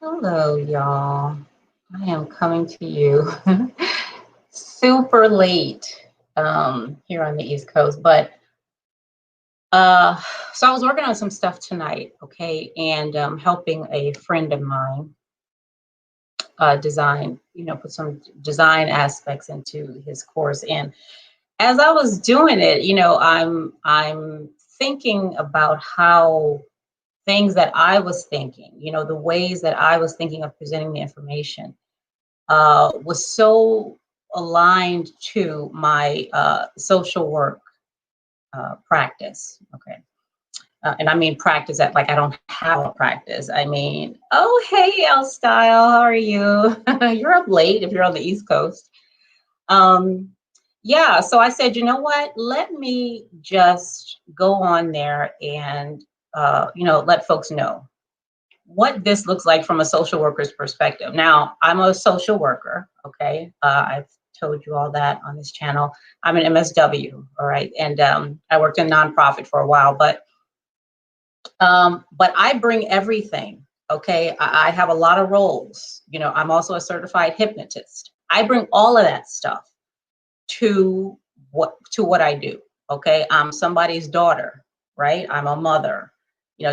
Hello, y'all. I am coming to you super late here on the East Coast, but uh, so I was working on some stuff tonight, okay, and helping a friend of mine design, put some design aspects into his course. And as I was doing it, I'm thinking about how things that I was thinking, the ways that I was thinking of presenting the information was so aligned to my social work practice. Okay. And I mean practice that like I don't have a practice. I mean, oh, hey, El Style, how are you? You're up late if you're on the East Coast. Um, yeah, so I said, you know what? Let me just go on there and, let folks know what this looks like from a social worker's perspective. Now, I'm a social worker, okay? I've told you all that on this channel. I'm an MSW, all right? And I worked in nonprofit for a while, but I bring everything, okay? I have a lot of roles. I'm also a certified hypnotist. I bring all of that stuff to what I do, okay? I'm somebody's daughter, right? I'm a mother,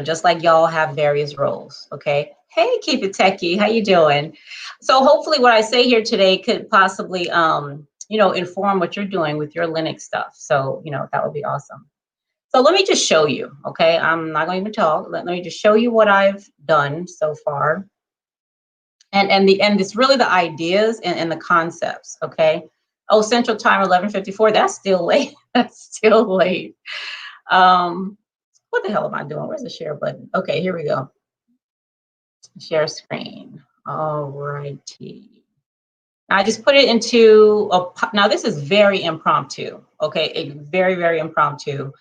just like y'all have various roles, okay? Hey, Keep It Techie, how you doing? So hopefully what I say here today could possibly, inform what you're doing with your Linux stuff. So, that would be awesome. So let me just show you, okay? I'm not going to even talk. Let me just show you what I've done so far. And it's really the ideas and the concepts, okay? Oh, Central Time 11:54. That's still late. That's still late. What the hell am I doing? Where's the share button? Okay, here we go. Share screen. All righty. I just put it into now this is very impromptu, okay? Very, very impromptu.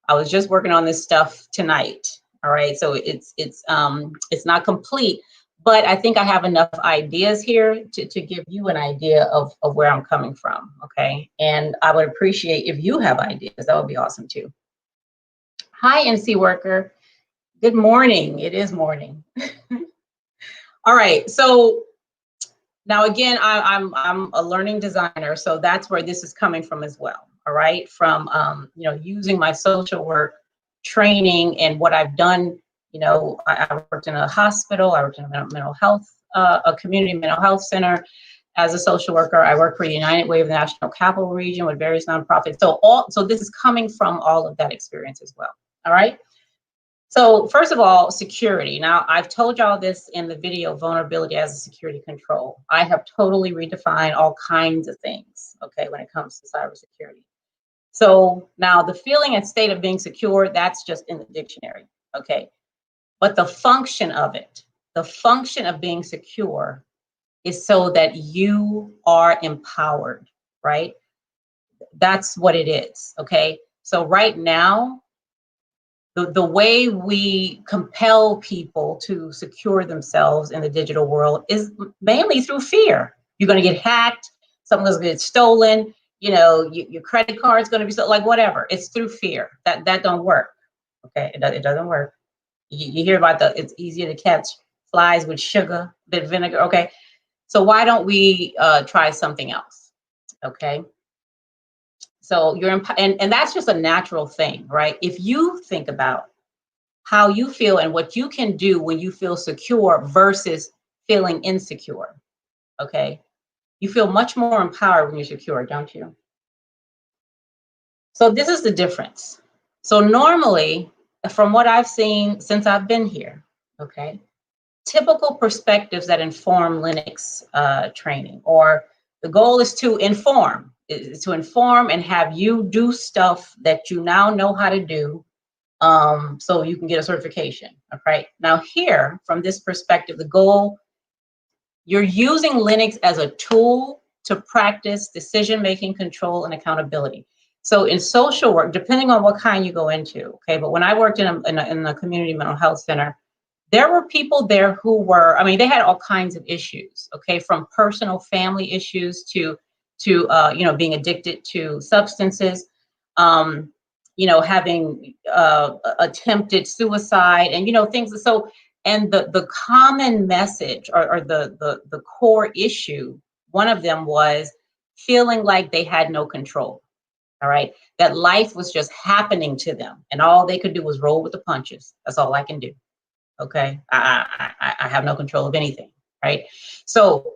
I was just working on this stuff tonight. All right, so it's not complete, but I think I have enough ideas here to give you an idea of where I'm coming from, okay? And I would appreciate if you have ideas. That would be awesome too. Hi, NC worker. Good morning. It is morning. All right, so now again, I'm a learning designer, so that's where this is coming from as well. All right, from using my social work training and what I've done. I worked in a hospital. I worked in a mental health, a community mental health center as a social worker. I work for United Way of the National Capital Region with various nonprofits. So this is coming from all of that experience as well. All right. So first of all, security. Now, I've told y'all this in the video, vulnerability as a security control. I have totally redefined all kinds of things, okay, when it comes to cybersecurity. So now the feeling and state of being secure, that's just in the dictionary, okay? But the function of it, the function of being secure is so that you are empowered, right? That's what it is, okay? So right now, the way we compel people to secure themselves in the digital world is mainly through fear. You're going to get hacked, something's going to get stolen, your credit card's going to be like whatever. It's through fear. That don't work. Okay, it doesn't work. You hear about it's easier to catch flies with sugar than vinegar. Okay, so why don't we try something else? Okay. So and that's just a natural thing, right? If you think about how you feel and what you can do when you feel secure versus feeling insecure, okay? You feel much more empowered when you're secure, don't you? So this is the difference. So normally, from what I've seen since I've been here, okay, typical perspectives that inform Linux training, or the goal is to inform and have you do stuff that you now know how to do, so you can get a certification. Okay. Now here, from this perspective, the goal, you're using Linux as a tool to practice decision-making, control, and accountability. So in social work, depending on what kind you go into, okay, but when I worked in a community mental health center, there were people there who were, I mean, they had all kinds of issues, okay, from personal family issues to being addicted to substances, having attempted suicide and, things. So And the common message, or the core issue, one of them was feeling like they had no control. All right. That life was just happening to them and all they could do was roll with the punches. That's all I can do. Okay. I have no control of anything. Right. So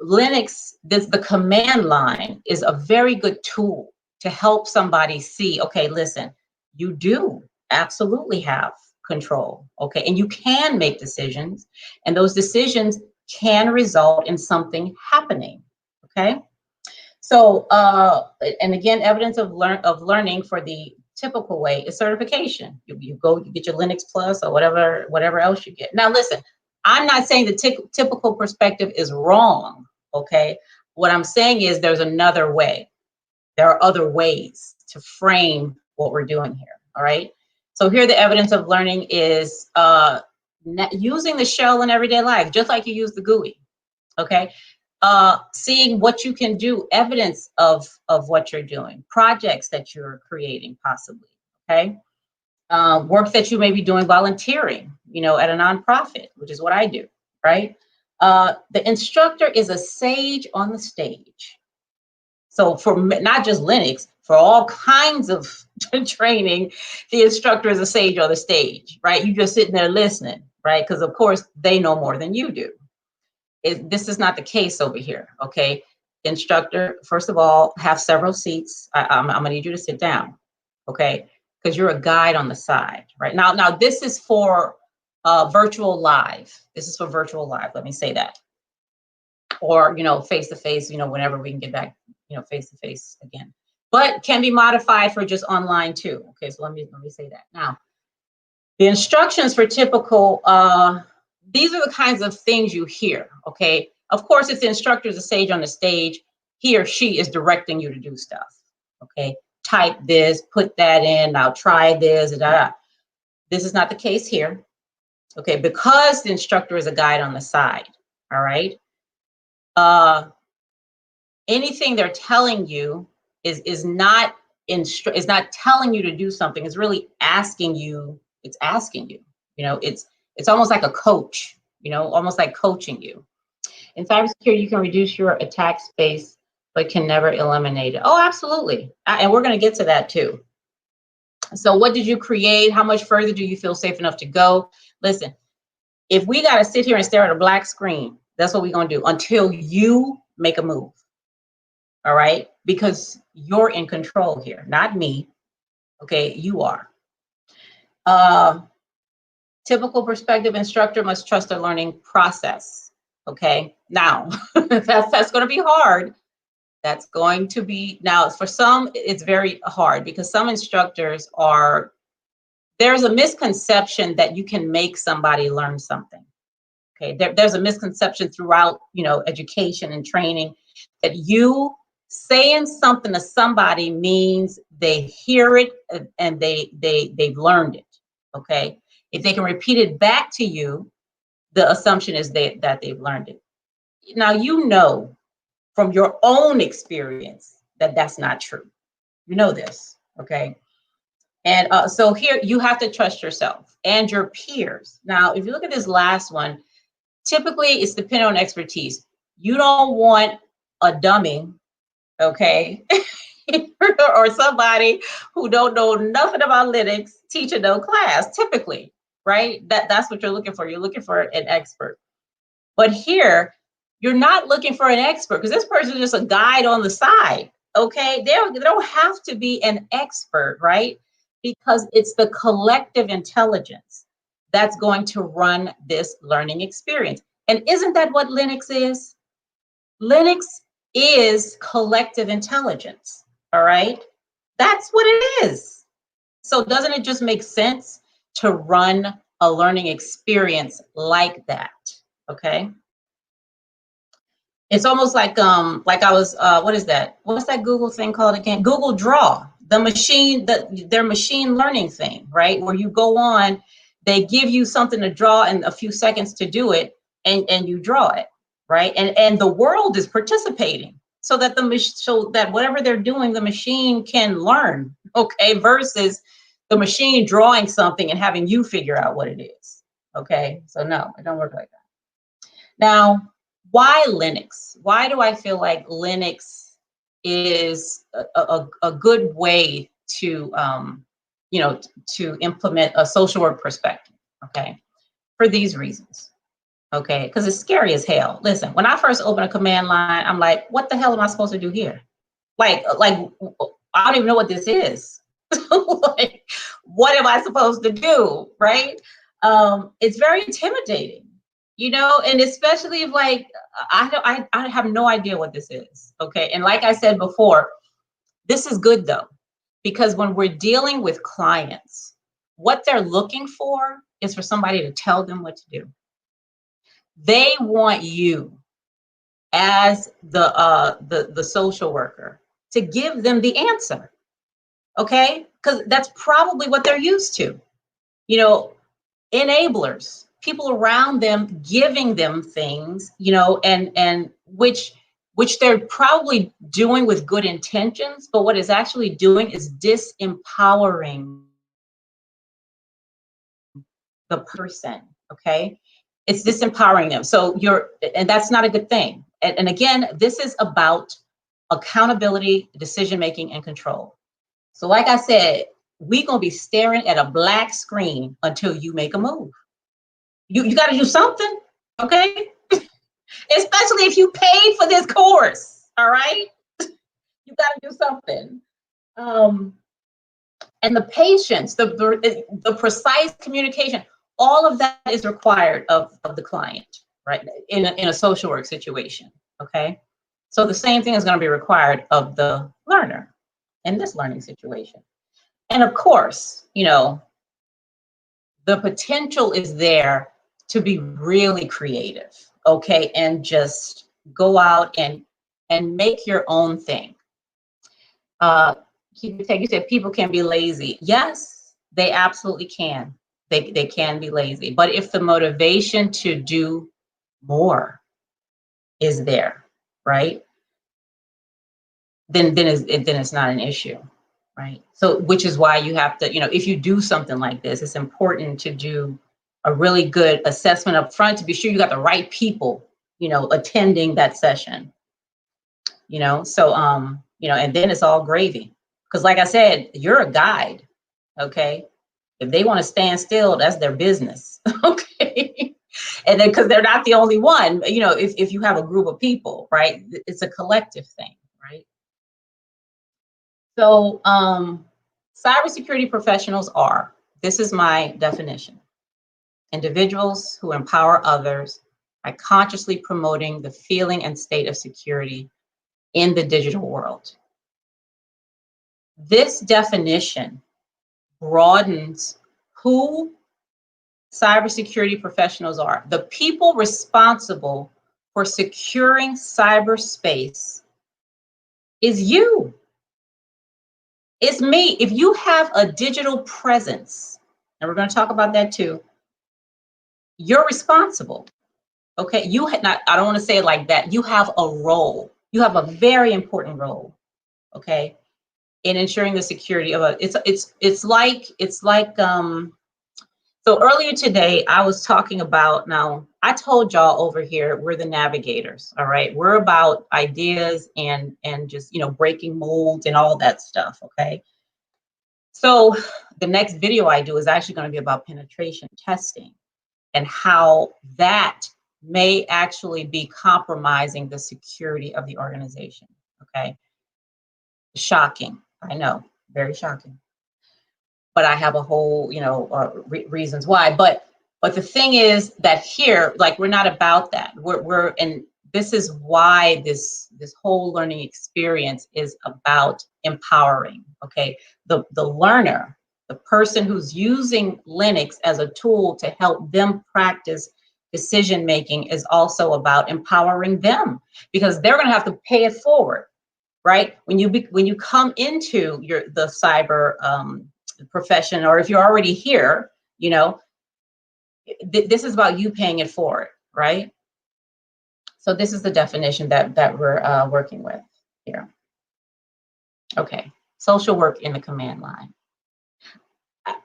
Linux, the command line is a very good tool to help somebody see, okay, listen, you do absolutely have control, okay, and you can make decisions, and those decisions can result in something happening, okay? So, and again, evidence of learning for the typical way is certification. You go, you get your Linux Plus or whatever else you get. Now, listen, I'm not saying the typical perspective is wrong, okay? What I'm saying is there's another way. There are other ways to frame what we're doing here, all right? So here the evidence of learning is using the shell in everyday life, just like you use the GUI, okay? Seeing what you can do, evidence of what you're doing, projects that you're creating possibly, okay? Work that you may be doing volunteering, you know, at a nonprofit, which is what I do, right? The instructor is a sage on the stage. So for not just Linux, for all kinds of training, the instructor is a sage on the stage, right? You just sitting there listening, right? Because of course they know more than you do. This is not the case over here, okay? Instructor, first of all, have several seats. I'm gonna need you to sit down, okay? Because you're a guide on the side, right? Now this is for virtual live. This is for virtual live, let me say that. Or, you know, face-to-face, you know, whenever we can get back, you know, face-to-face again. But can be modified for just online too. Okay, so let me say that. Now, the instructions for typical, these are the kinds of things you hear, okay? Of course, if the instructor is a sage on the stage, he or she is directing you to do stuff, okay? Type this, put that in, now try this, da, da. This is not the case here, okay? Because the instructor is a guide on the side, all right? Anything they're telling you is not telling you to do something. It's really asking you. It's asking you. You know, it's almost like a coach. You know, almost like coaching you. In cybersecurity, you can reduce your attack space, but can never eliminate it. Oh, absolutely. And we're going to get to that too. So, what did you create? How much further do you feel safe enough to go? Listen, if we got to sit here and stare at a black screen, that's what we're going to do until you make a move. All right, because you're in control here, not me. Okay, you are. Typical perspective instructor must trust their learning process. Okay, now that's going to be hard. That's going to be, now for some it's very hard because some instructors are, there's a misconception that you can make somebody learn something. Okay, there's a misconception throughout, you know, education and training that you saying something to somebody means they hear it and they've learned it. Okay, if they can repeat it back to you, the assumption is that they've learned it. Now you know from your own experience that that's not true. You know this, okay? And so here you have to trust yourself and your peers. Now, if you look at this last one, typically it's dependent on expertise. You don't want a dummy, okay, or somebody who don't know nothing about Linux teaching no class, typically, right? That's what you're looking for. You're looking for an expert. But here, you're not looking for an expert because this person is just a guide on the side, okay? They don't have to be an expert, right? Because it's the collective intelligence that's going to run this learning experience. And isn't that what Linux is? Linux is collective intelligence, all right? That's what it is. So doesn't it just make sense to run a learning experience like that, okay? It's almost like I was, what is that? What's that Google thing called again? Google Draw, the machine, their machine learning thing, right? Where you go on, they give you something to draw in a few seconds to do it, and you draw it, right? And the world is participating so that whatever they're doing, the machine can learn, okay? Versus the machine drawing something and having you figure out what it is, Okay, so no, it don't work like that. Now, why Linux? Why do I feel like Linux is a good way to, to implement a social work perspective? Okay, for these reasons. Okay, because it's scary as hell. Listen, when I first open a command line, I'm like, what the hell am I supposed to do here? Like I don't even know what this is. Like, what am I supposed to do? Right? It's very intimidating, and especially if like I have no idea what this is. Okay, and like I said before, this is good though, because when we're dealing with clients, what they're looking for is for somebody to tell them what to do. They want you as the social worker to give them the answer, okay? Because that's probably what they're used to. Enablers, people around them giving them things, and which they're probably doing with good intentions, but what it's actually doing is disempowering the person, okay? It's disempowering them. So and that's not a good thing. And again, this is about accountability, decision-making, and control. So like I said, we're gonna be staring at a black screen until you make a move. You gotta do something, okay? Especially if you paid for this course, all right? You gotta do something. And the patience, the precise communication, all of that is required of the client, right? In a social work situation, okay? So the same thing is going to be required of the learner in this learning situation. And of course, the potential is there to be really creative, okay? And just go out and make your own thing. You said people can be lazy. Yes, they absolutely can. They can be lazy. But if the motivation to do more is there, right? Then it's not an issue, right? So which is why you have to, if you do something like this, it's important to do a really good assessment up front to be sure you got the right people, attending that session. So and then it's all gravy. Because like I said, you're a guide, okay? If they want to stand still, that's their business, okay? And then because they're not the only one, if you have a group of people, right? It's a collective thing, right? So cybersecurity professionals are, this is my definition, individuals who empower others by consciously promoting the feeling and state of security in the digital world. This definition broadens who cybersecurity professionals are. The people responsible for securing cyberspace is you. It's me. If you have a digital presence, and we're going to talk about that too, you're responsible. Okay, I don't want to say it like that. You have a role. You have a very important role. Okay, in ensuring the security of it's like so earlier today I was talking about, now I told y'all over here we're the navigators, all right? We're about ideas and just breaking molds and all that stuff, okay? So the next video I do is actually going to be about penetration testing and how that may actually be compromising the security of the organization, okay? Shocking, I know, very shocking. But I have a whole, reasons why. But the thing is that here, like, we're not about that. And this is why this whole learning experience is about empowering. Okay, the learner, the person who's using Linux as a tool to help them practice decision making, is also about empowering them, because they're going to have to pay it forward. Right? When you come into the cyber profession, or if you're already here, this is about you paying it forward, right? So this is the definition that we're working with here. Okay, social work in the command line.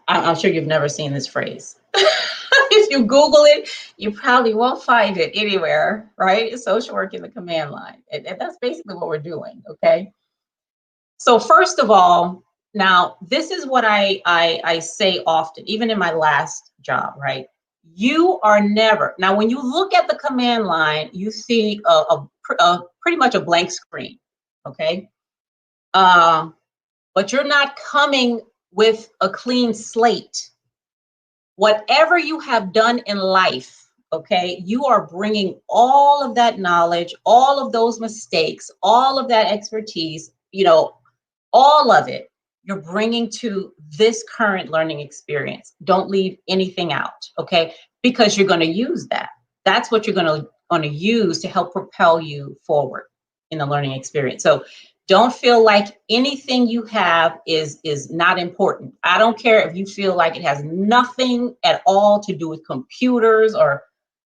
I'm sure you've never seen this phrase. If you Google it, you probably won't find it anywhere, right? Social work in the command line. And that's basically what we're doing, okay? So first of all, now this is what I say often, even in my last job, right? You are never, now when you look at the command line, you see pretty much a blank screen, okay? But you're not coming with a clean slate. Whatever you have done in life, okay, you are bringing all of that knowledge, all of those mistakes, all of that expertise, all of it, you're bringing to this current learning experience. Don't leave anything out, okay? Because you're going to use that. That's what you're going to use to help propel you forward in the learning experience. So don't feel like anything you have is not important. I don't care if you feel like it has nothing at all to do with computers or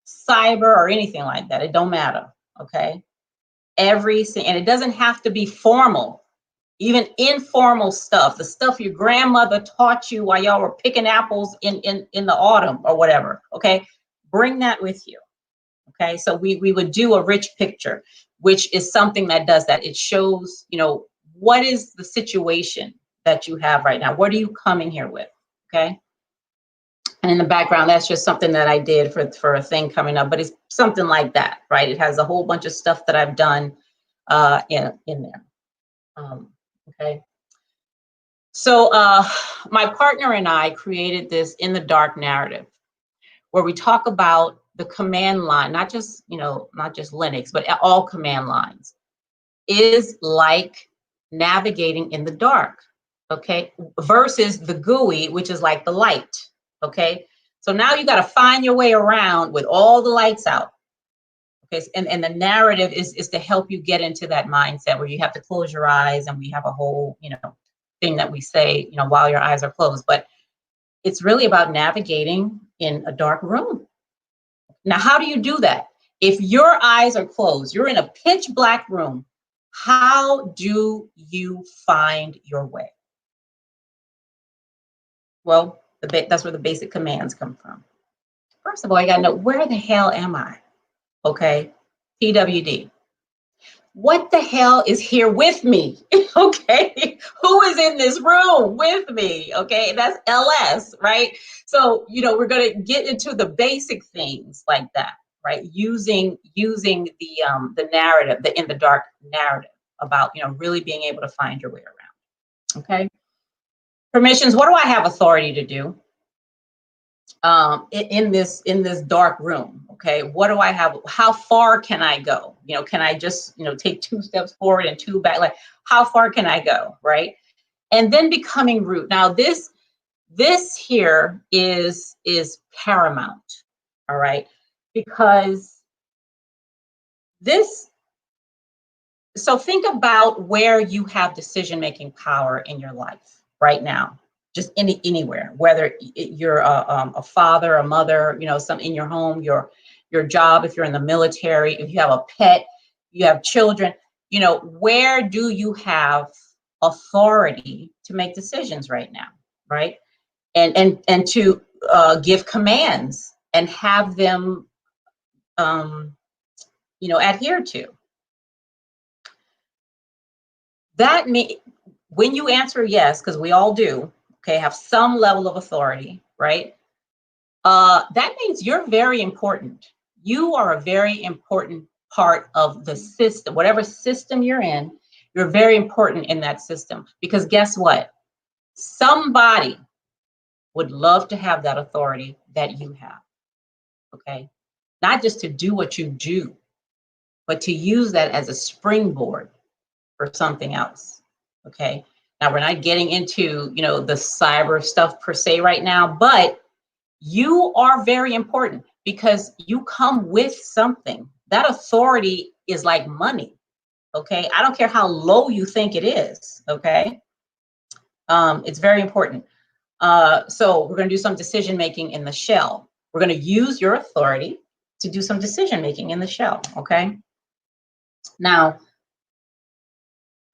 cyber or anything like that. It don't matter, okay? And it doesn't have to be formal. Even informal stuff, the stuff your grandmother taught you while y'all were picking apples in the autumn or whatever, okay? Bring that with you, okay? So we would do a rich picture, which is something that does that. It shows, what is the situation that you have right now? What are you coming here with, okay? And in the background, that's just something that I did for a thing coming up, but it's something like that, right? It has a whole bunch of stuff that I've done in there. Okay. So my partner and I created this In the Dark narrative, where we talk about the command line, not just Linux, but all command lines, is like navigating in the dark, okay, versus the GUI, which is like the light, okay? So now you got to find your way around with all the lights out. Okay, and the narrative is to help you get into that mindset where you have to close your eyes, and we have a whole, thing that we say, while your eyes are closed. But it's really about navigating in a dark room. Now, how do you do that? If your eyes are closed, you're in a pitch black room, how do you find your way? Well, that's where the basic commands come from. First of all, you got to know, where the hell am I? Okay, PWD. What the hell is here with me? Okay, who is in this room with me? Okay, that's LS, right? So, we're going to get into the basic things like that, right? Using the narrative, the In the Dark narrative, about really being able to find your way around. Okay, permissions. What do I have authority to do in this dark room? Okay, what do I have? How far can I go? Can I just take 2 steps forward and 2 back? Like, how far can I go, right? And then becoming root. Now this here is paramount, all right, because this. So think about where you have decision-making power in your life right now. Just anywhere, whether you're a father, a mother, some in your home, your job, if you're in the military, if you have a pet, you have children, where do you have authority to make decisions right now, right? And to give commands and have them, adhere to. That means when you answer yes, because we all do, okay, have some level of authority, right? That means you're very important. You are a very important part of the system. Whatever system you're in, you're very important in that system. Because guess what? Somebody would love to have that authority that you have, okay? Not just to do what you do, but to use that as a springboard for something else, okay? Now, we're not getting into, the cyber stuff per se right now, but you are very important because you come with something. That authority is like money, okay? I don't care how low you think it is, okay? It's very important. So we're going to do some decision-making in the shell. We're going to use your authority to do some decision-making in the shell, okay? Now,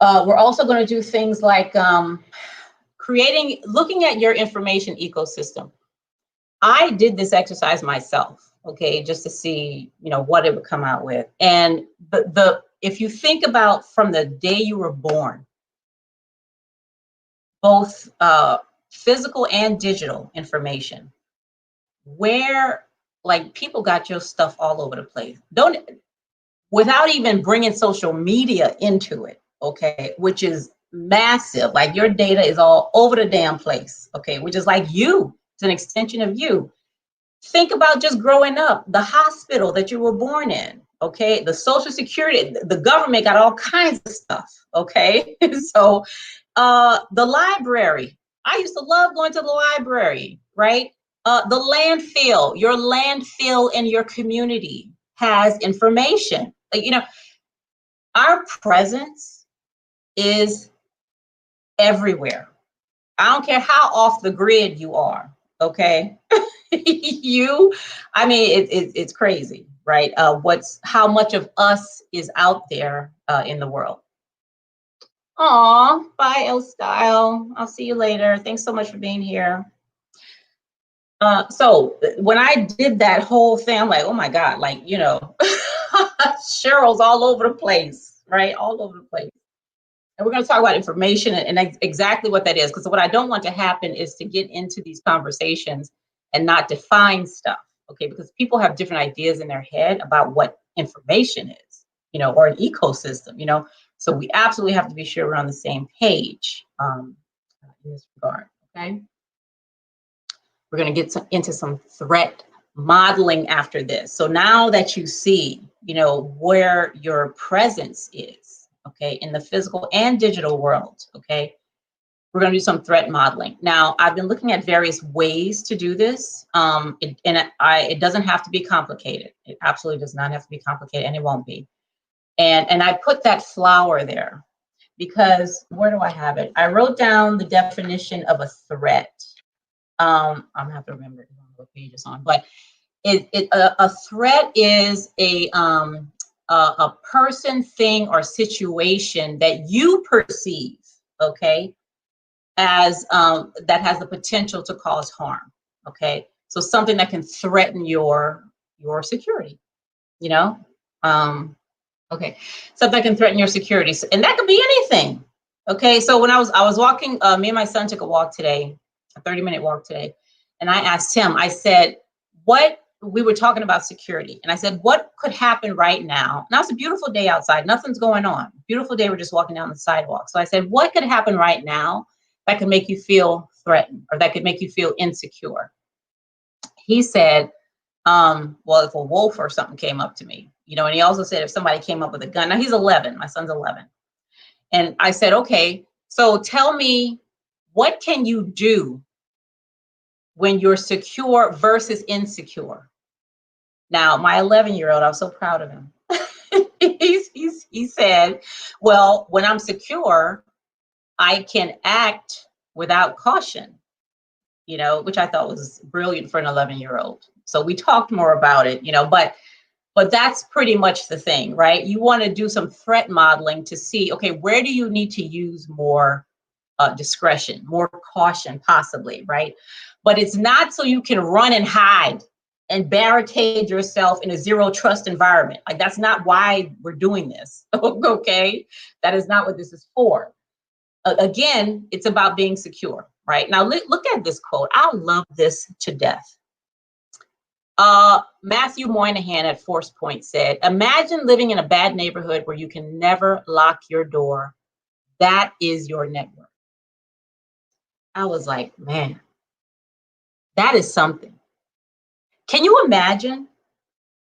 we're also going to do things like looking at your information ecosystem. I did this exercise myself, okay, just to see, what it would come out with. And if you think about from the day you were born, both physical and digital information, where like people got your stuff all over the place. Don't without even bringing social media into it, okay, which is massive. Like your data is all over the damn place, okay, which is like you. It's an extension of you. Think about just growing up, the hospital that you were born in, okay, the social security, the government got all kinds of stuff, okay. So the library, I used to love going to the library, right? The landfill, your landfill in your community has information. Our presence is everywhere. I don't care how off the grid you are, okay? It's crazy, right? How much of us is out there in the world. Aw, bye, El Style. I'll see you later. Thanks so much for being here. So when I did that whole thing, I'm like, oh my God, Cheryl's all over the place, right? All over the place. And we're going to talk about information and exactly what that is. Because what I don't want to happen is to get into these conversations and not define stuff, okay? Because people have different ideas in their head about what information is, or an ecosystem. So we absolutely have to be sure we're on the same page in this regard, okay? We're going to get into some threat modeling after this. So now that you see, where your presence is, okay, in the physical and digital world, okay, we're going to do some threat modeling. Now, I've been looking at various ways to do this, it doesn't have to be complicated. It absolutely does not have to be complicated, and it won't be. And I put that flower there because where do I have it? I wrote down the definition of a threat. I'm gonna have to remember what page it's on, but a threat is a person, thing, or situation that you perceive, okay, as that has the potential to cause harm, okay. So something that can threaten your security, okay, something that can threaten your security, and that could be anything, okay. So when I was walking, me and my son took a walk today, a 30-minute walk today, and I asked him, I said, we were talking about security, and I said, what could happen right now? Now it's a beautiful day outside, nothing's going on, beautiful day, we're just walking down the sidewalk. So I said, what could happen right now that could make you feel threatened or that could make you feel insecure? He said, well, if a wolf or something came up to me, and he also said if somebody came up with a gun. Now he's 11, my son's 11. And I said, okay, so tell me, what can you do when you're secure versus insecure? Now, my 11-year-old, I'm so proud of him. He said, well, when I'm secure, I can act without caution, which I thought was brilliant for an 11-year-old. So we talked more about it, but that's pretty much the thing, right? You want to do some threat modeling to see, okay, where do you need to use more discretion, more caution, possibly, right? But it's not so you can run and hide and barricade yourself in a zero trust environment. Like, that's not why we're doing this, okay? That is not what this is for. Again, it's about being secure, right? Now, look at this quote. I love this to death. Matthew Moynihan at Force Point said, imagine living in a bad neighborhood where you can never lock your door. That is your network. I was like, man, that is something. Can you imagine?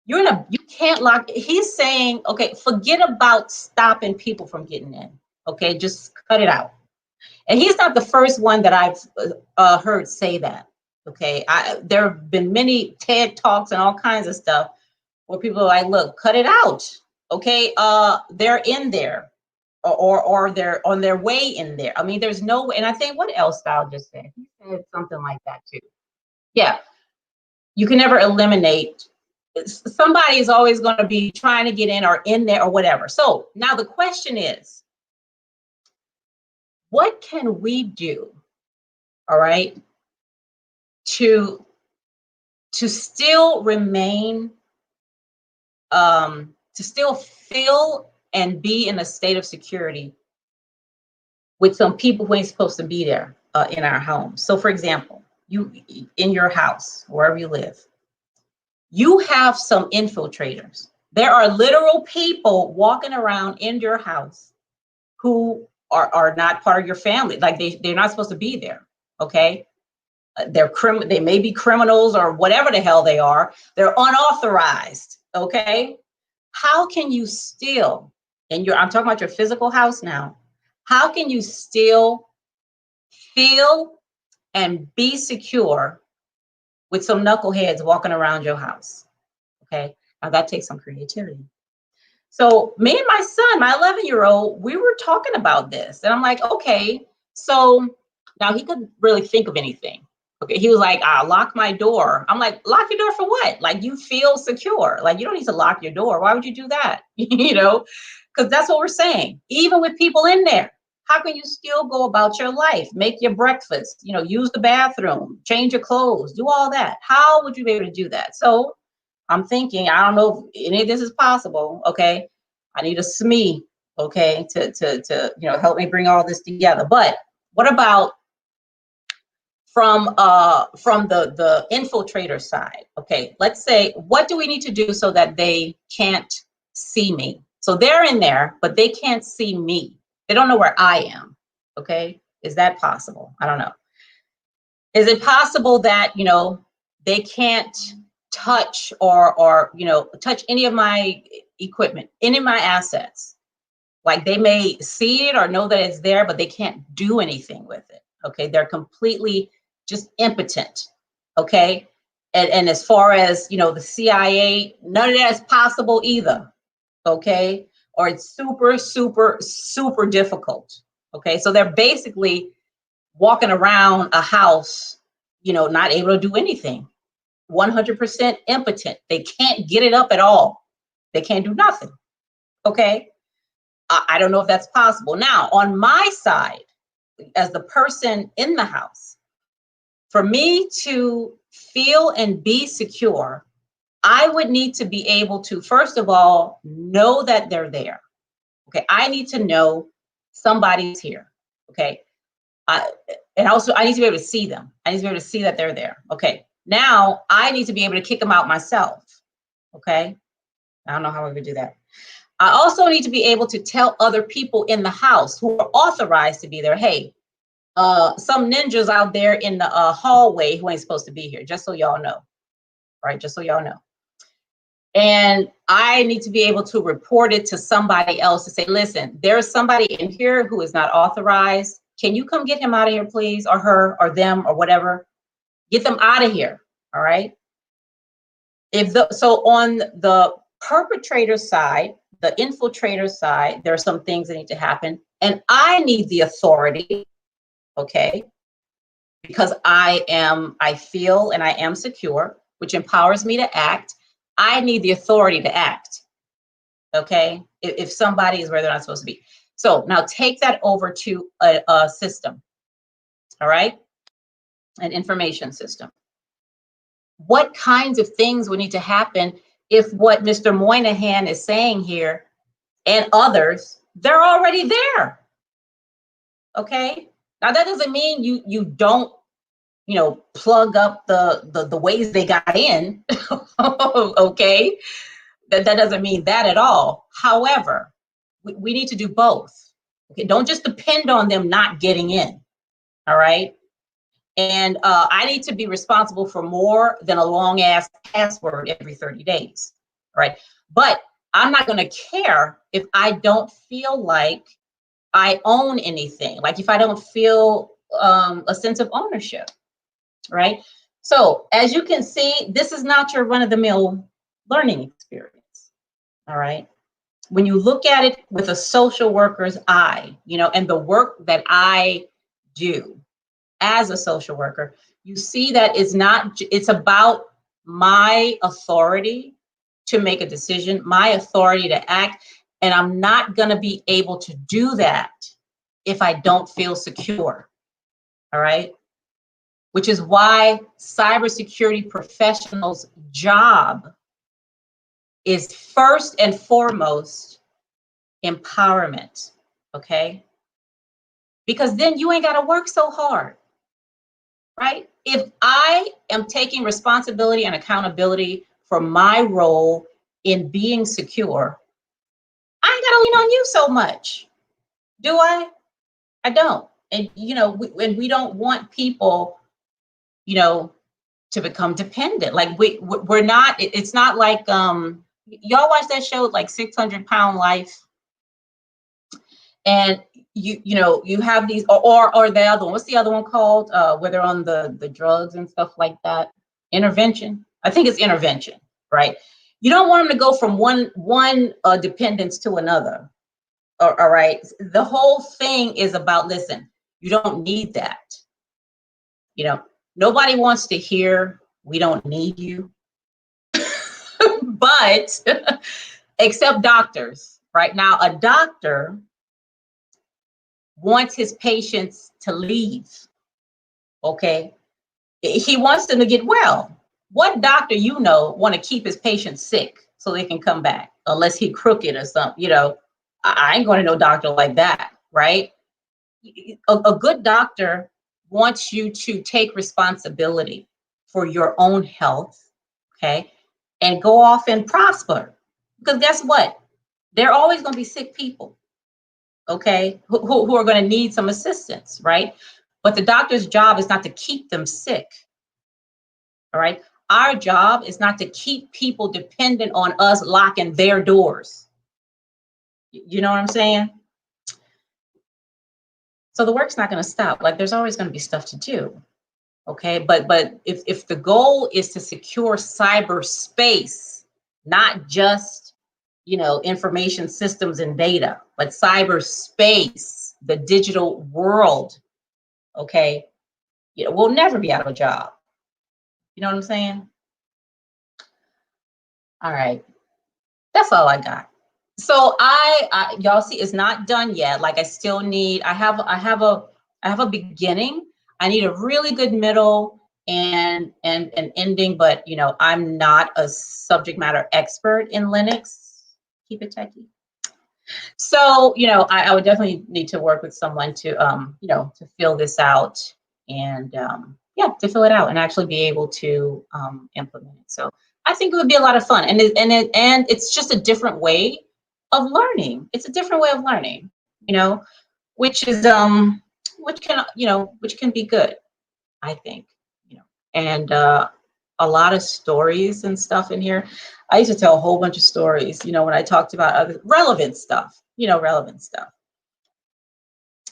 You can't lock. He's saying, okay, forget about stopping people from getting in. Okay, just cut it out. And he's not the first one that I've heard say that. Okay, there have been many TED Talks and all kinds of stuff where people are like, look, cut it out. Okay, they're in there, or they're on their way in there. I mean, there's no way. And I think what else Style just said? He said something like that too. Yeah, you can never eliminate. Somebody is always going to be trying to get in or in there or whatever. So now the question is, what can we do, all right, to to still remain, to still feel and be in a state of security with some people who ain't supposed to be there in our home. So for example, you in your house, wherever you live, you have some infiltrators. There are literal people walking around in your house who are not part of your family. Like they're not supposed to be there, okay? They may be criminals or whatever the hell they are. They're unauthorized, okay? How can you still, I'm talking about your physical house now, how can you still feel and be secure with some knuckleheads walking around your house? Okay, now that takes some creativity. So me and my son, my 11-year-old, we were talking about this, and I'm like, okay, so now he couldn't really think of anything. Okay, he was like, I'll lock my door. I'm like, lock your door for what? Like, you feel secure. Like, you don't need to lock your door. Why would you do that? You know, because that's what we're saying. Even with people in there, how can you still go about your life, make your breakfast, you know, use the bathroom, change your clothes, do all that? How would you be able to do that? So I'm thinking, I don't know if any of this is possible. Okay, I need a SME, okay, to you know, help me bring all this together. But what about from the infiltrator side? Okay, let's say, what do we need to do so that they can't see me? So they're in there, but they can't see me. They don't know where I am. Okay, is that possible? I don't know. Is it possible that, you know, they can't touch or you know, touch any of my equipment, any of my assets? Like, they may see it or know that it's there, but they can't do anything with it. Okay, they're completely just impotent. Okay, and as far as, you know, the CIA, none of that is possible either. Okay, or it's super, super, super difficult. Okay, so they're basically walking around a house, you know, not able to do anything, 100% impotent. They can't get it up at all. They can't do nothing. Okay, I don't know if that's possible. Now, on my side, as the person in the house, for me to feel and be secure, I would need to be able to, first of all, know that they're there. Okay, I need to know somebody's here. Okay, and also I need to be able to see them. I need to be able to see that they're there. Okay, now I need to be able to kick them out myself. Okay, I don't know how I would do that. I also need to be able to tell other people in the house who are authorized to be there, hey, some ninjas out there in the hallway who ain't supposed to be here, just so y'all know, right? Just so y'all know. And I need to be able to report it to somebody else to say, listen, there's somebody in here who is not authorized. Can you come get him out of here, please? Or her, or them, or whatever. Get them out of here, all right? So on the perpetrator side, the infiltrator side, there are some things that need to happen. And I need the authority, okay? Because I feel and I am secure, which empowers me to act. I need the authority to act, okay? If somebody is where they're not supposed to be. So now take that over to a system, all right? An information system. What kinds of things would need to happen if what Mr. Moynihan is saying here and others, they're already there, okay? Now that doesn't mean you don't, you know, plug up the ways they got in, okay? That doesn't mean that at all. However, we need to do both. Okay, don't just depend on them not getting in, all right? And I need to be responsible for more than a long ass password every 30 days, all right? But I'm not gonna care if I don't feel like I own anything, like if I don't feel a sense of ownership, right? So as you can see, this is not your run-of-the-mill learning experience, all right? When you look at it with a social worker's eye, you know, and the work that I do as a social worker, you see that it's about my authority to make a decision, my authority to act, and I'm not gonna be able to do that if I don't feel secure, all right? which is why cybersecurity professionals' job is first and foremost empowerment, okay? Because then you ain't got to work so hard, right? If I am taking responsibility and accountability for my role in being secure, I ain't got to lean on you so much, do I? I don't. And, and we don't want people, to become dependent. Like we're not, it's not like, y'all watch that show, like 600-Pound Life? And you have these, or the other one, what's the other one called? Where they're on the drugs and stuff like that. Intervention. I think it's intervention, right? You don't want them to go from one dependence to another. All right. The whole thing is about, listen, you don't need that. Nobody wants to hear we don't need you, but except doctors. Right now, a doctor wants his patients to leave. Okay. He wants them to get well. What doctor want to keep his patients sick so they can come back, unless he crooked or something? I ain't going to no doctor like that, right? A good doctor wants you to take responsibility for your own health, okay, and go off and prosper. Because guess what? There are always going to be sick people, okay, who are going to need some assistance, right? But the doctor's job is not to keep them sick, all right? Our job is not to keep people dependent on us locking their doors. You know what I'm saying? So the work's not going to stop. Like, there's always going to be stuff to do, okay? But if the goal is to secure cyberspace, not just, information systems and data, but cyberspace, the digital world, okay, we'll never be out of a job. You know what I'm saying? All right, that's all I got. So I y'all see, it's not done yet. Like, I still need, I have a beginning. I need a really good middle and an ending, but I'm not a subject matter expert in Linux. Keep it techie. So, I would definitely need to work with someone to to fill this out, and to fill it out and actually be able to implement it. So I think it would be a lot of fun, and it's just a different way of learning. It's a different way of learning, which is which can be good, I think, and a lot of stories and stuff in here. I used to tell a whole bunch of stories, when I talked about other relevant stuff,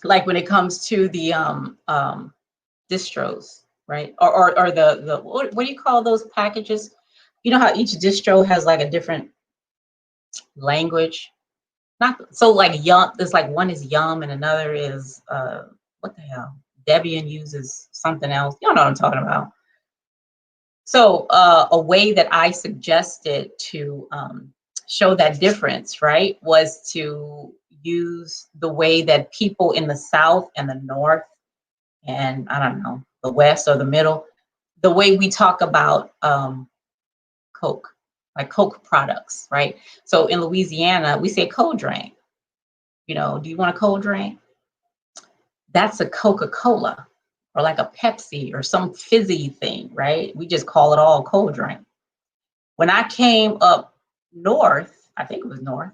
like when it comes to the distros, right? Or the what do you call those packages? You know how each distro has like a different language? Not so, like, Yum, there's like one is Yum and another is what the hell? Debian uses something else. You know what I'm talking about. So a way that I suggested to show that difference, right, was to use the way that people in the South and the North and, I don't know, the West or the middle, the way we talk about Coke, like Coke products, right? So in Louisiana, we say cold drink. Do you want a cold drink? That's a Coca-Cola or like a Pepsi or some fizzy thing, right? We just call it all cold drink. When I came up north, I think it was north,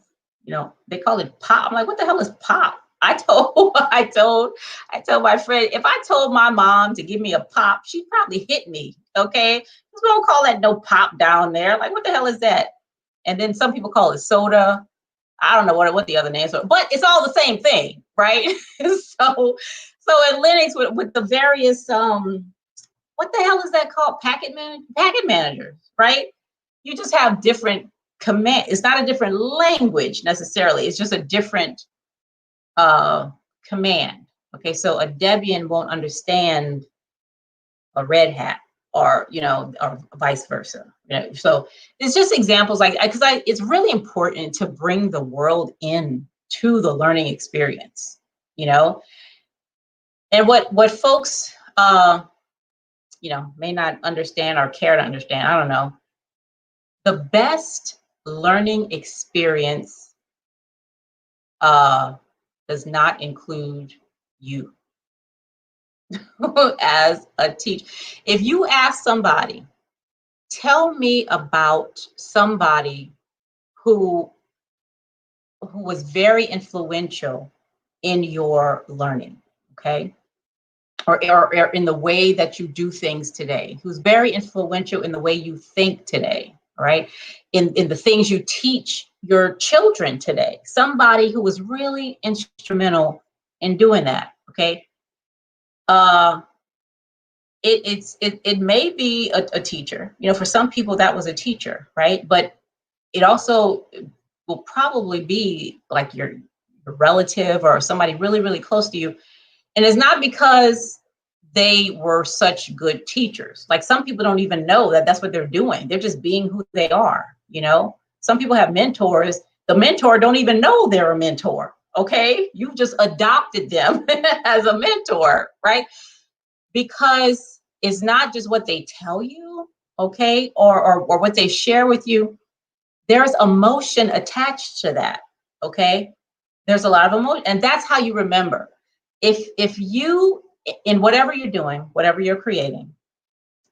they call it pop. I'm like, what the hell is pop? I told my friend, if I told my mom to give me a pop, she'd probably hit me, okay? Because we don't call that no pop down there. Like, what the hell is that? And then some people call it soda. I don't know what the other names are, but it's all the same thing, right? So in Linux with the various what the hell is that called? Packet managers, right? You just have different command. It's not a different language necessarily. It's just a different command. Okay, so a Debian won't understand a Red Hat, or or vice versa. So it's just examples like, because it's really important to bring the world in to the learning experience, and what folks may not understand or care to understand. I don't know. The best learning experience does not include you as a teacher. If you ask somebody, tell me about somebody who was very influential in your learning, okay? Or in the way that you do things today, who's very influential in the way you think today, right? In the things you teach your children today. Somebody who was really instrumental in doing that, okay? It may be a teacher. For some people that was a teacher, right? But it also will probably be like your relative or somebody really, really close to you. And it's not because they were such good teachers. Like some people don't even know that that's what they're doing. They're just being who they are. Some people have mentors. The mentor don't even know they're a mentor. Okay. You just adopted them as a mentor, right? Because it's not just what they tell you, okay, or what they share with you. There's emotion attached to that, okay? There's a lot of emotion, and that's how you remember. If you, in whatever you're doing, whatever you're creating,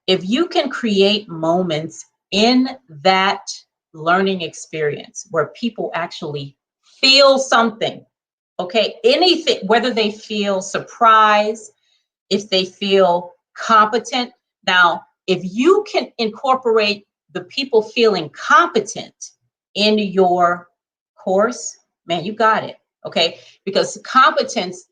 if you can create moments in that learning experience where people actually feel something, okay, anything, whether they feel surprise, if they feel competent. Now, if you can incorporate the people feeling competent in your course, man, you got it, okay? Because competence,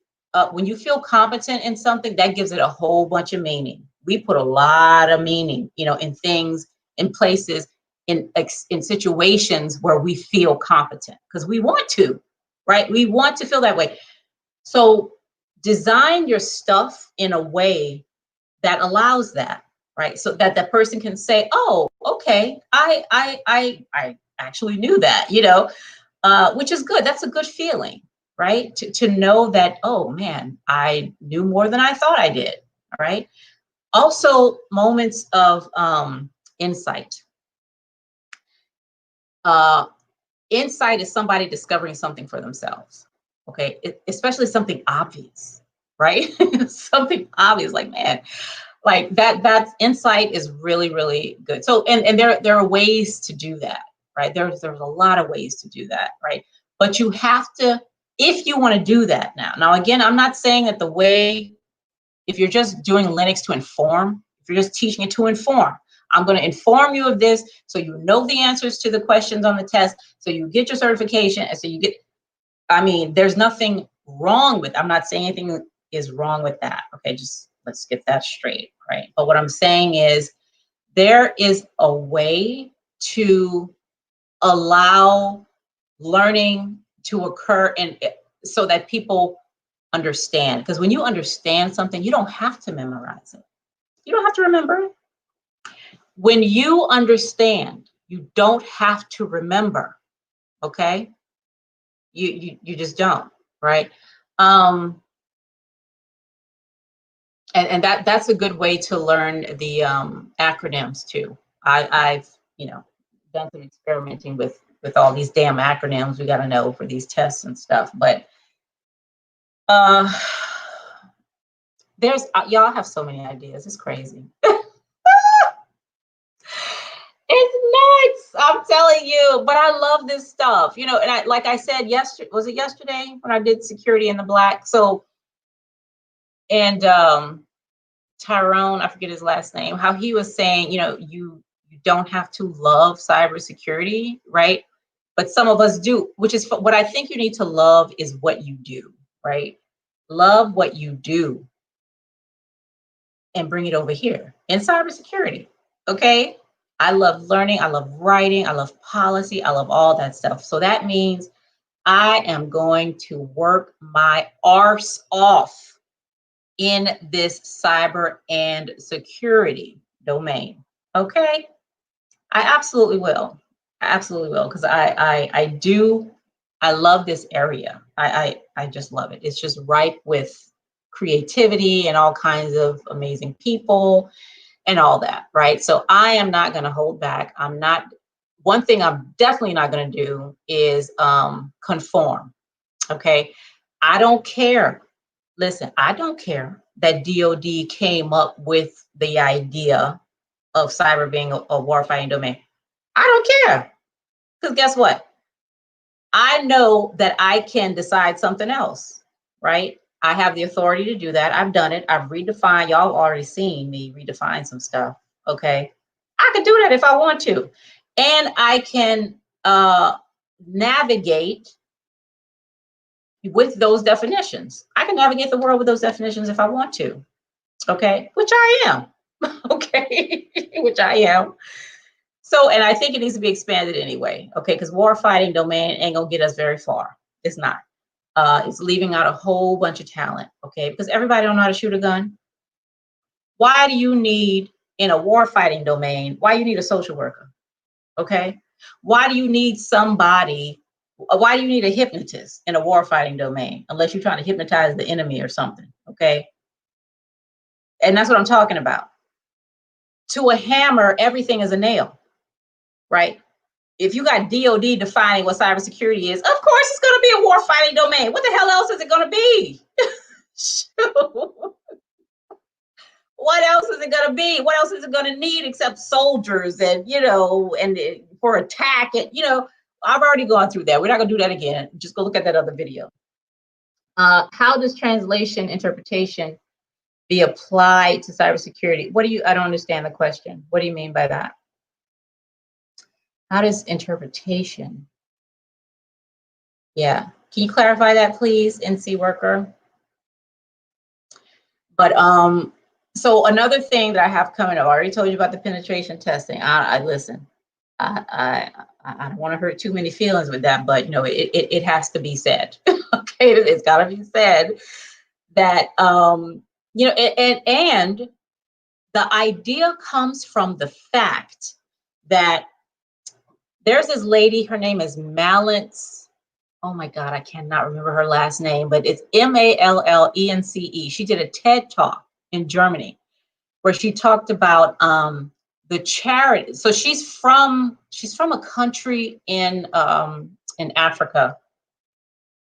when you feel competent in something, that gives it a whole bunch of meaning. We put a lot of meaning, in things, in places, in situations where we feel competent, because we want to, right? We want to feel that way. So design your stuff in a way that allows that, right? So that that person can say, "Oh, okay, I actually knew that," which is good. That's a good feeling, right? To know that, oh man, I knew more than I thought I did. All right. Also, moments of insight. Insight is somebody discovering something for themselves. Okay, especially something obvious, right? Something obvious, like, man, like that insight is really, really good. So and there are ways to do that, right? There's a lot of ways to do that, right? But you have to, if you want to do that. Now again, I'm not saying that the way, if you're just doing Linux to inform, if you're just teaching it to inform, I'm going to inform you of this so you know the answers to the questions on the test, so you get your certification, and so you get, I mean, there's nothing wrong with, I'm not saying anything is wrong with that. Okay, just let's get that straight, right? But what I'm saying is there is a way to allow learning to occur, and so that people understand. Because when you understand something, you don't have to memorize it. You don't have to remember it. When you understand, you don't have to remember. Okay? You just don't, right? And that's a good way to learn the acronyms too. I've done some experimenting with all these damn acronyms we got to know for these tests and stuff. But there's y'all have so many ideas. It's crazy. It's nuts. I'm telling you. But I love this stuff. And like I said yesterday, was it yesterday when I did security in the black? So, and Tyrone, I forget his last name, how he was saying, you don't have to love cybersecurity, right? But some of us do, which is what I think you need to love is what you do, right? Love what you do and bring it over here in cybersecurity, okay? I love learning, I love writing, I love policy, I love all that stuff. So that means I am going to work my arse off in this cyber and security domain, okay? I absolutely will. I absolutely will, because I love this area. I just love it. It's just ripe with creativity and all kinds of amazing people. and all that, right? So I am not going to hold back. I'm not, one thing I'm definitely not going to do is conform. Okay. I don't care. Listen, I don't care that DOD came up with the idea of cyber being a warfighting domain. I don't care. Because guess what? I know that I can decide something else, right? I have the authority to do that. I've done it. I've redefined. Y'all already seen me redefine some stuff. Okay. I can do that if I want to. And I can navigate with those definitions. I can navigate the world with those definitions if I want to. Okay. Which I am. Okay. Which I am. So, and I think it needs to be expanded anyway. Okay. Because warfighting domain ain't going to get us very far. It's not. It's leaving out a whole bunch of talent, okay? Because everybody don't know how to shoot a gun. Why do you need, in a warfighting domain, why you need a social worker, okay? Why do you need somebody, why do you need a hypnotist in a warfighting domain, unless you're trying to hypnotize the enemy or something, okay? And that's what I'm talking about. To a hammer, everything is a nail, right? If you got DOD defining what cybersecurity is, of course it's going to be a warfighting domain. What the hell else is it going to be? What else is it going to be? What else is it going to need except soldiers and, you know, and for attack? And, you know, I've already gone through that. We're not going to do that again. Just go look at that other video. How does translation interpretation be applied to cybersecurity? What do you, I don't understand the question. What do you mean by that? How does interpretation? Yeah. Can you clarify that, please, NC worker? But so another thing that I have coming up, I already told you about the penetration testing. I listen. I don't want to hurt too many feelings with that, but you know, it has to be said. Okay, it's got to be said that you know, and the idea comes from the fact that there's this lady, her name is Malance. Oh my God, I cannot remember her last name, but it's Mallence. She did a TED Talk in Germany where she talked about the charity. So she's from a country in Africa.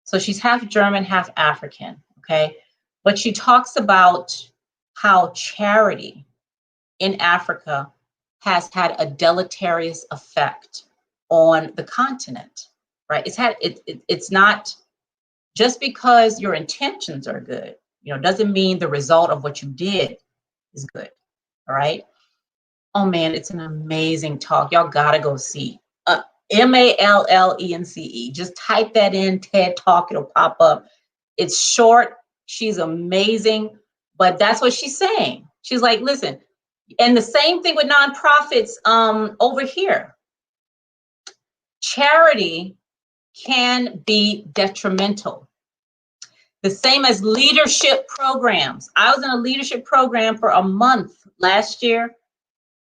So she's half German, half African. Okay, but she talks about how charity in Africa has had a deleterious effect on the continent, right? It's not just because your intentions are good, you know, doesn't mean the result of what you did is good. All right. Oh man, it's an amazing talk. Y'all gotta go see. Mallence. Just type that in, TED Talk, it'll pop up. It's short. She's amazing, but that's what she's saying. She's like, listen, and the same thing with nonprofits over here. Charity can be detrimental. The same as leadership programs. I was in a leadership program for a month last year.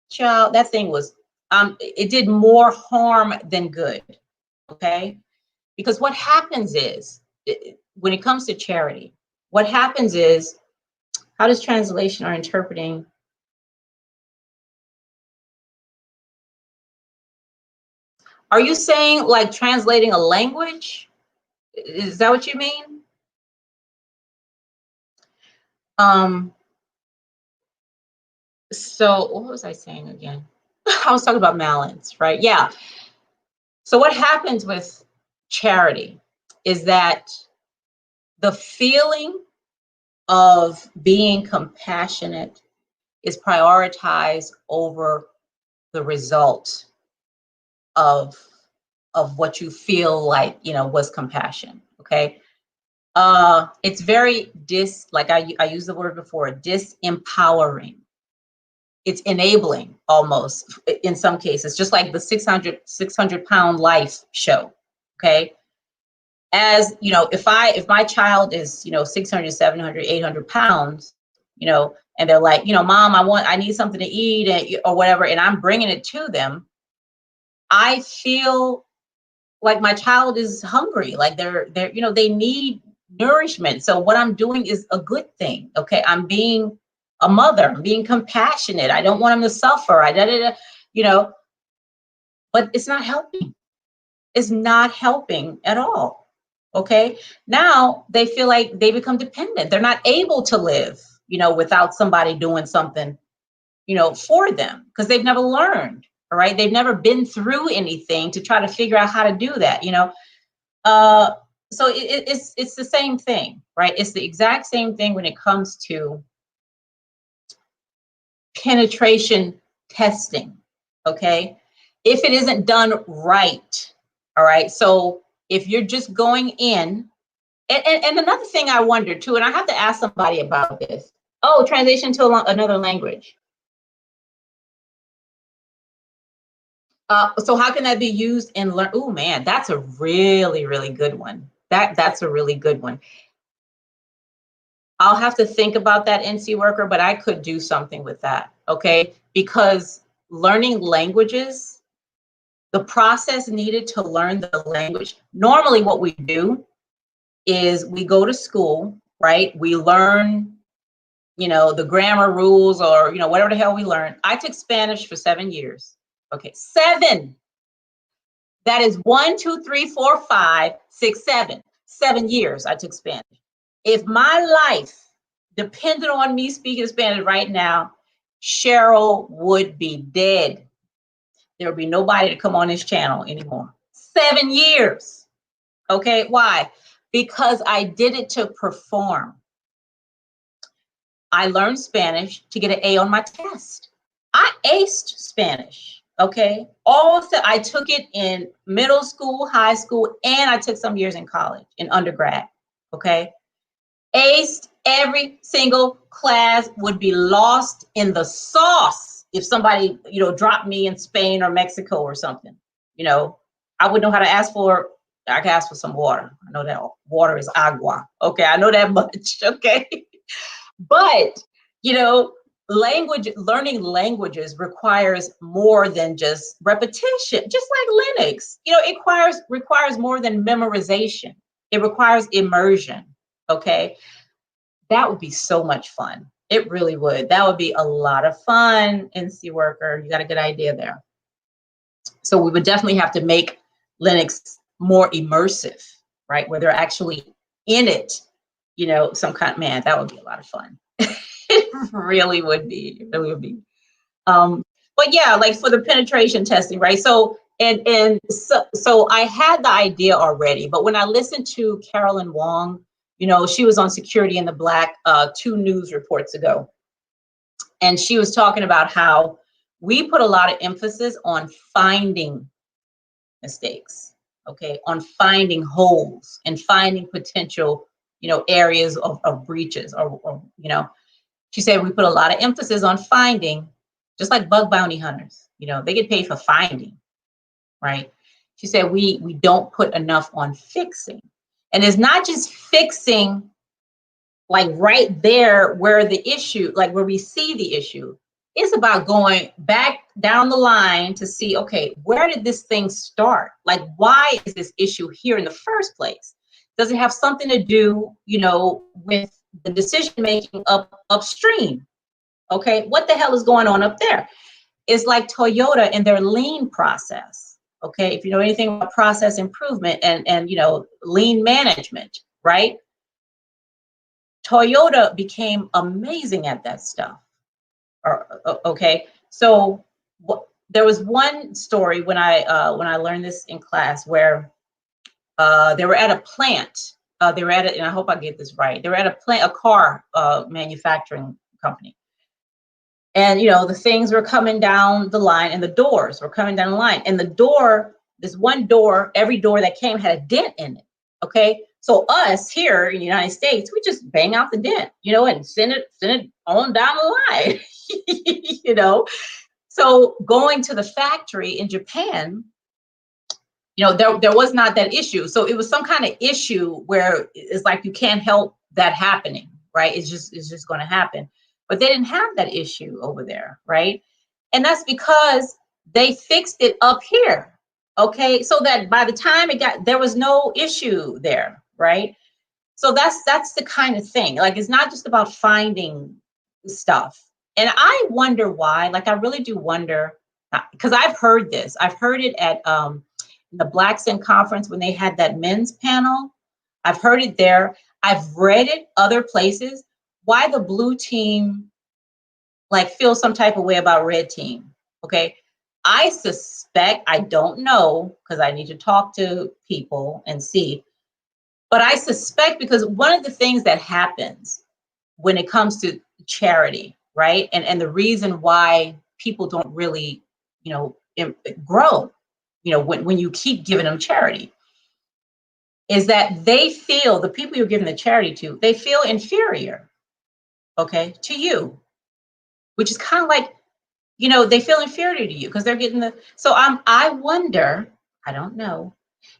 Child, that thing was, it did more harm than good, okay? Because what happens is, when it comes to charity, what happens is, how does translation or interpreting? Are you saying like translating a language? Is that what you mean? So what was I saying again? I was talking about Malance, right? Yeah. So what happens with charity is that the feeling of being compassionate is prioritized over the result of what you feel like, you know, was compassion. Okay. It's very like I used the word before, disempowering. It's enabling almost in some cases, just like the 600-pound life show. Okay. As you know, if my child is, you know, 600, 700, 800 pounds, you know, and they're like, you know, mom, I need something to eat or whatever, and I'm bringing it to them, I feel like my child is hungry, like they're, you know, they need nourishment. So what I'm doing is a good thing. Okay. I'm being a mother. I'm being compassionate. I don't want them to suffer. You know, but it's not helping. It's not helping at all. Okay. Now they feel like they become dependent. They're not able to live, without somebody doing something, for them, because they've never learned. All right. They've never been through anything to try to figure out how to do that, so it's the same thing, right? It's the exact same thing when it comes to penetration testing. Okay. If it isn't done right. All right. So if you're just going in, and another thing I wonder too, and I have to ask somebody about this. Oh, translation to another language. So how can that be used in learn? Oh man, that's a really, really good one. That's a really good one. I'll have to think about that, NC worker, but I could do something with that. Okay, because learning languages, the process needed to learn the language. Normally, what we do is we go to school, right? We learn, the grammar rules, or, whatever the hell we learn. I took Spanish for 7 years. Okay, 7. That is 1, 2, 3, 4, 5, 6, 7. 7 years I took Spanish. If my life depended on me speaking Spanish right now, Cheryl would be dead. There would be nobody to come on this channel anymore. 7 years. Okay, why? Because I did it to perform. I learned Spanish to get an A on my test. I aced Spanish. Okay, I took it in middle school, high school, and I took some years in college, in undergrad. Okay, aced every single class. Would be lost in the sauce if somebody, dropped me in Spain or Mexico or something. I wouldn't know how to ask for. I could ask for some water. I know that water is agua. Okay, I know that much. Okay, but learning languages requires more than just repetition. Just like Linux, it requires more than memorization. It requires immersion. Okay, that would be so much fun. It really would. That would be a lot of fun. NC worker, you got a good idea there. So we would definitely have to make Linux more immersive, right? Where they're actually in it, some kind. Man, that would be a lot of fun. It really would be. It really would be. But yeah, like for the penetration testing, right? So so I had the idea already, but when I listened to Carolyn Wong, she was on Security in the Black 2 news reports ago, and she was talking about how we put a lot of emphasis on finding mistakes, okay, on finding holes and finding potential, areas of breaches, or she said we put a lot of emphasis on finding, just like bug bounty hunters. They get paid for finding, right? She said we don't put enough on fixing. And it's not just fixing like right there where the issue, like where we see the issue. It's about going back down the line to see, okay, where did this thing start? Like, why is this issue here in the first place? Does it have something to do, with the decision making upstream? Okay, what the hell is going on up there? It's like Toyota and their lean process. Okay, if you know anything about process improvement and lean management, right? Toyota became amazing at that stuff. Okay, so there was one story when I learned this in class where they were at a plant. They were at it, and I hope I get this right. They were at a car manufacturing company, and the things were coming down the line, and the doors were coming down the line, and this one door, every door that came had a dent in it. Okay, so us here in the United States, we just bang out the dent, and send it on down the line. So going to the factory in Japan, there was not that issue. So it was some kind of issue where it's like you can't help that happening, right? It's just going to happen. But they didn't have that issue over there, right? And that's because they fixed it up here. Okay, so that by the time there was no issue there, right? So that's the kind of thing. Like, it's not just about finding, stuff. And I wonder why, like I really do wonder, because I've heard this. I've heard it at the Blackson conference when they had that men's panel. I've heard it there. I've read it other places. Why the blue team like feel some type of way about red team. Okay. I suspect, I don't know, because I need to talk to people and see, but I suspect because one of the things that happens when it comes to charity, right? And the reason why people don't really, you know, grow, you know, when you keep giving them charity, is that they feel, the people you're giving the charity to, they feel inferior, okay, to you, which is kind of like, you know, they feel inferior to you because they're getting the, so I wonder, I don't know,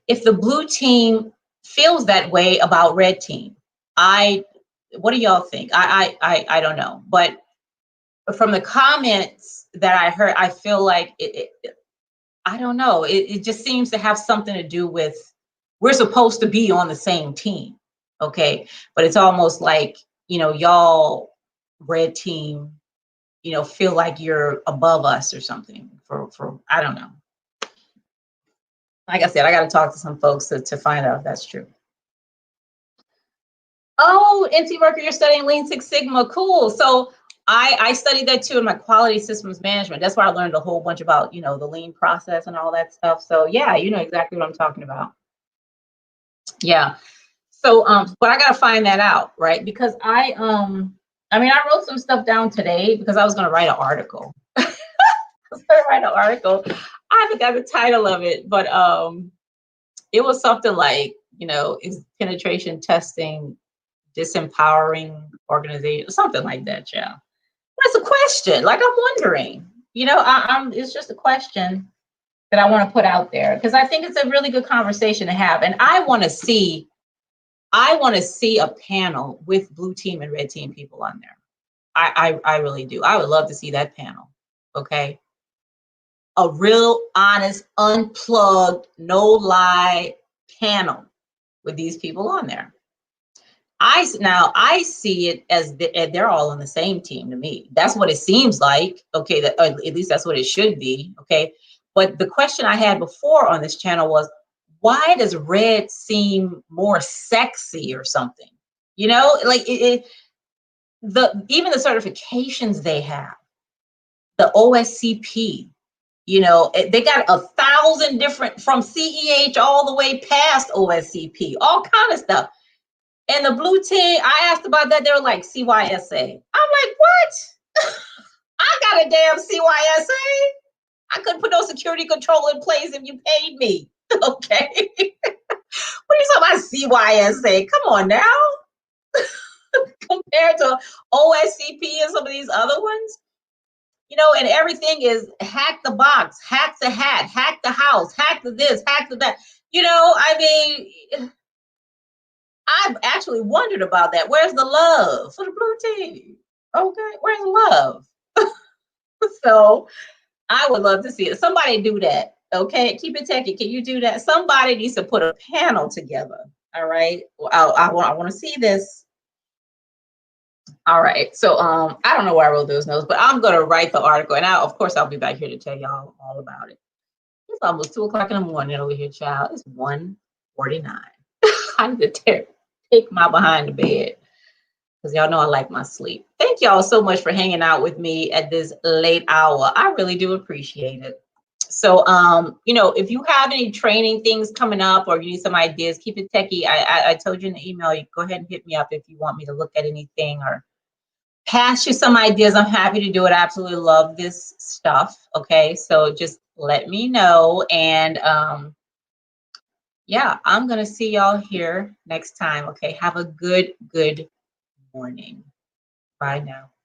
if the blue team feels that way about red team. What do y'all think? I don't know, but from the comments that I heard, I feel like I don't know. It just seems to have something to do with we're supposed to be on the same team, okay? But it's almost like, you know, y'all red team, you know, feel like you're above us or something. For I don't know. Like I said, I got to talk to some folks to find out if that's true. Oh, NC Worker, you're studying Lean Six Sigma. Cool. So I studied that too in my quality systems management. That's where I learned a whole bunch about, you know, the lean process and all that stuff. So yeah, you know exactly what I'm talking about. Yeah. So but I gotta find that out, right? Because I mean, I wrote some stuff down today because I was gonna write an article. I was gonna write an article. I forgot the title of it, but it was something like, you know, is penetration testing disempowering organization, something like that, yeah. That's a question. Like I'm wondering, you know, I'm it's just a question that I want to put out there because I think it's a really good conversation to have. And I want to see a panel with blue team and red team people on there. I really do. I would love to see that panel. Okay. A real honest, unplugged, no lie panel with these people on there. I see it as they're all on the same team to me. That's what it seems like. Okay, that at least that's what it should be. Okay, but the question I had before on this channel was, why does red seem more sexy or something? You know, like the even the certifications they have, the OSCP. You know, they got 1,000 different from CEH all the way past OSCP, all kind of stuff. And the blue team, I asked about that. They were like CYSA. I'm like, what? I got a damn CYSA. I couldn't put no security control in place if you paid me. Okay. What are you talking about CYSA? Come on now. Compared to OSCP and some of these other ones, you know, and everything is hack the box, hack the hat, hack the house, hack the this, hack the that. You know, I mean, I've actually wondered about that. Where's the love for the blue team? Okay, where's the love? So I would love to see it. Somebody do that. Okay, keep it techie. Can you do that? Somebody needs to put a panel together. All right. Well, I want to see this. All right. So I don't know where I wrote those notes, but I'm gonna write the article, and of course I'll be back here to tell y'all all about it. It's almost 2 o'clock in the morning over here, child. It's 1:49. I need to take my behind the bed because y'all know I like my sleep. Thank y'all so much for hanging out with me at this late hour. I really do appreciate it. So, you know, if you have any training things coming up or you need some ideas, keep it techie. I told you in the email, you go ahead and hit me up if you want me to look at anything or pass you some ideas. I'm happy to do it. I absolutely love this stuff. Okay, so just let me know. And yeah, I'm gonna see y'all here next time. Okay, have a good morning. Bye now.